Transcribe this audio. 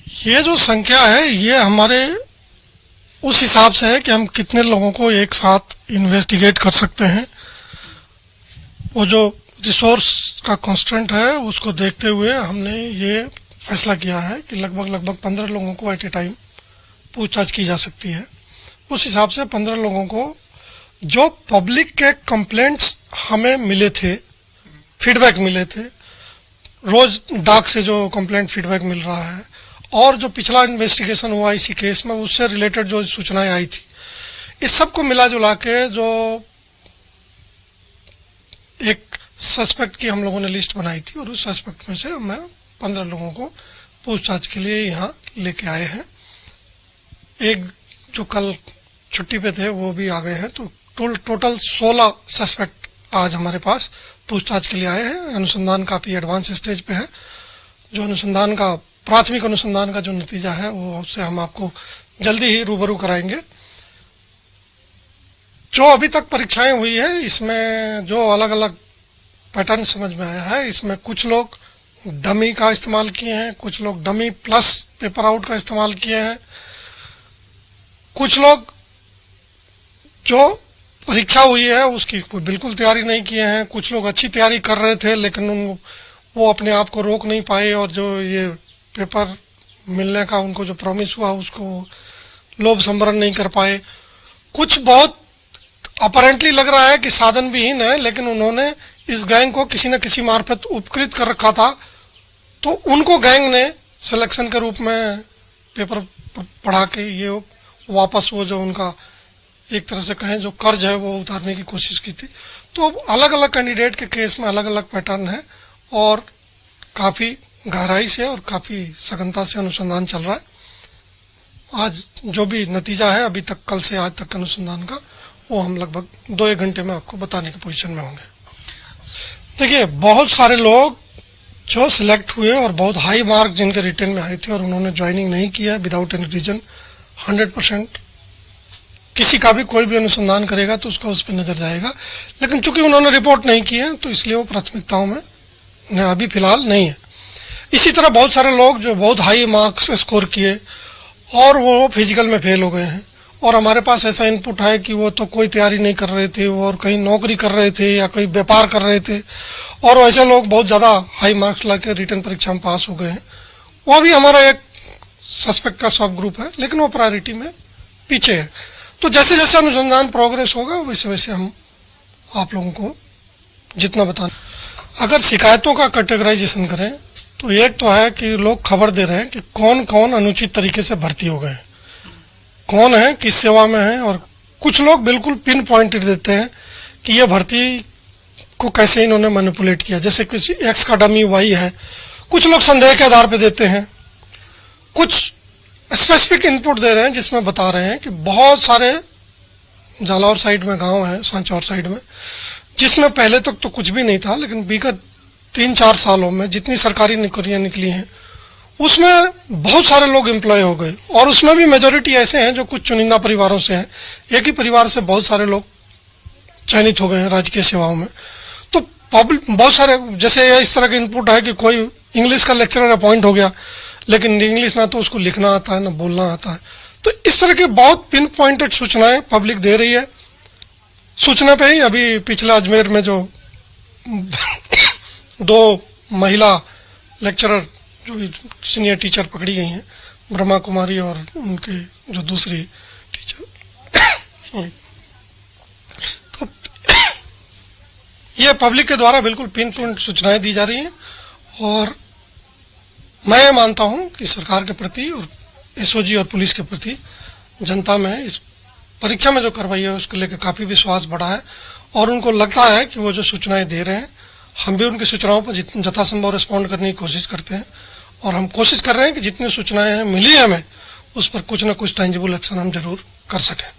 ये जो संख्या है ये हमारे उस हिसाब से है कि हम कितने लोगों को एक साथ इन्वेस्टिगेट कर सकते हैं। वो जो रिसोर्स का कंस्ट्रेंट है उसको देखते हुए हमने ये फैसला किया है कि लगभग 15 लोगों को एट ए टाइम पूछताछ की जा सकती है। उस हिसाब से 15 लोगों को जो पब्लिक के कंप्लेंट्स हमें मिले थे, फीडबैक मिले थे, रोज डाक से जो कंप्लेंट फीडबैक मिल रहा है और जो पिछला इन्वेस्टिगेशन हुआ इसी केस में उससे रिलेटेड जो सूचनाएं आई थी, इस सब को मिला जुला के जो एक सस्पेक्ट की हम लोगों ने लिस्ट बनाई थी और उस सस्पेक्ट में से हमें 15 लोगों को पूछताछ के लिए यहाँ लेके आए हैं। एक जो कल छुट्टी पे थे वो भी आ गए हैं, तो टोटल 16 सस्पेक्ट आज हमारे पास पूछताछ के लिए आए हैं। अनुसंधान काफी एडवांस स्टेज पे है। जो अनुसंधान का प्राथमिक अनुसंधान का जो नतीजा है वो उससे हम आपको जल्दी ही रूबरू कराएंगे। जो अभी तक परीक्षाएं हुई है इसमें जो अलग अलग पैटर्न समझ में आया है, इसमें कुछ लोग डमी का इस्तेमाल किए हैं, कुछ लोग डमी प्लस पेपर आउट का इस्तेमाल किए हैं, कुछ लोग जो परीक्षा हुई है उसकी कोई बिल्कुल तैयारी नहीं किए हैं, कुछ लोग अच्छी तैयारी कर रहे थे लेकिन वो अपने आप को रोक नहीं पाए और जो ये पेपर मिलने का उनको जो प्रॉमिस हुआ उसको लोभ संबरण नहीं कर पाए। कुछ बहुत अपरेंटली लग रहा है कि साधन विहीन है लेकिन उन्होंने इस गैंग को किसी न किसी मार्फत उपकृत कर रखा था, तो उनको गैंग ने सिलेक्शन के रूप में पेपर पढ़ा के ये वापस वो जो उनका एक तरह से कहें जो कर्ज है वो उतारने की कोशिश की थी। तो अलग अलग कैंडिडेट के केस में अलग अलग पैटर्न है और काफी गहराई से और काफी सघनता से अनुसंधान चल रहा है। आज जो भी नतीजा है अभी तक कल से आज तक अनुसंधान का वो हम लगभग 2-1 घंटे में आपको बताने की पोजीशन में होंगे। देखिए, बहुत सारे लोग जो सिलेक्ट हुए और बहुत हाई मार्क जिनके रिटर्न में आए थे और उन्होंने ज्वाइनिंग नहीं किया विदाउट एनी रीजन, 100% किसी का भी कोई भी अनुसंधान करेगा तो उसका उस पर नजर जाएगा, लेकिन चूंकि उन्होंने रिपोर्ट नहीं की है तो इसलिए वो प्राथमिकताओं में अभी फिलहाल नहीं है। इसी तरह बहुत सारे लोग जो बहुत हाई मार्क्स स्कोर किए और वो फिजिकल में फेल हो गए हैं और हमारे पास ऐसा इनपुट है कि वो तो कोई तैयारी नहीं कर रहे थे और कहीं नौकरी कर रहे थे या कहीं व्यापार कर रहे थे और वैसे लोग बहुत ज्यादा हाई मार्क्स लाके रिटन परीक्षा में पास हो गए हैं। वो भी हमारा एक सस्पेक्ट का सब ग्रुप है लेकिन वो प्रायोरिटी में पीछे है। तो जैसे जैसे अनुसंधान प्रोग्रेस होगा वैसे वैसे हम आप लोगों को जितना बताना। अगर शिकायतों का कैटेगराइजेशन करें तो एक तो है कि लोग खबर दे रहे हैं कि कौन कौन अनुचित तरीके से भर्ती हो गए, कौन है किस सेवा में है, और कुछ लोग बिल्कुल पिन पॉइंटेड देते हैं कि ये भर्ती को कैसे इन्होंने मैनिपुलेट किया, जैसे कुछ एक्स का डमी वाई है। कुछ लोग संदेह के आधार पर देते हैं, कुछ स्पेसिफिक इनपुट दे रहे हैं जिसमें बता रहे हैं कि बहुत सारे जालौर साइड में गांव है, सांचौर साइड में, जिसमें पहले तक तो कुछ भी नहीं था लेकिन विगत 3-4 सालों में जितनी सरकारी नौकरियां निकली हैं उसमें बहुत सारे लोग एम्प्लॉय हो गए और उसमें भी मेजोरिटी ऐसे हैं जो कुछ चुनिंदा परिवारों से हैं। एक ही परिवार से बहुत सारे लोग चयनित हो गए हैं राजकीय सेवाओं में। तो पब्लिक बहुत सारे जैसे इस तरह का इनपुट है कि कोई इंग्लिश का लेक्चरर अपॉइंट हो गया लेकिन इंग्लिश ना तो उसको लिखना आता है ना बोलना आता है। तो इस तरह के बहुत पिन पॉइंटेड सूचनाएं पब्लिक दे रही है। सूचना पे ही अभी पिछले अजमेर में जो 2 महिला लेक्चरर जो सीनियर टीचर पकड़ी गई हैं, ब्रह्मा कुमारी और उनके जो दूसरी टीचर सॉरी, तो ये पब्लिक के द्वारा बिल्कुल पिन पॉइंट सूचनाएं दी जा रही हैं और मैं मानता हूं कि सरकार के प्रति और एसओजी और पुलिस के प्रति जनता में इस परीक्षा में जो कार्रवाई है उसको लेकर काफी विश्वास बढ़ा है और उनको लगता है कि वो जो सूचनाएं दे रहे हैं हम भी उनकी सूचनाओं पर यथासंभव रिस्पॉन्ड करने की कोशिश करते हैं और हम कोशिश कर रहे हैं कि जितनी सूचनाएं मिली हैं हमें उस पर कुछ न कुछ टेंजिबल एक्शन हम जरूर कर सकें।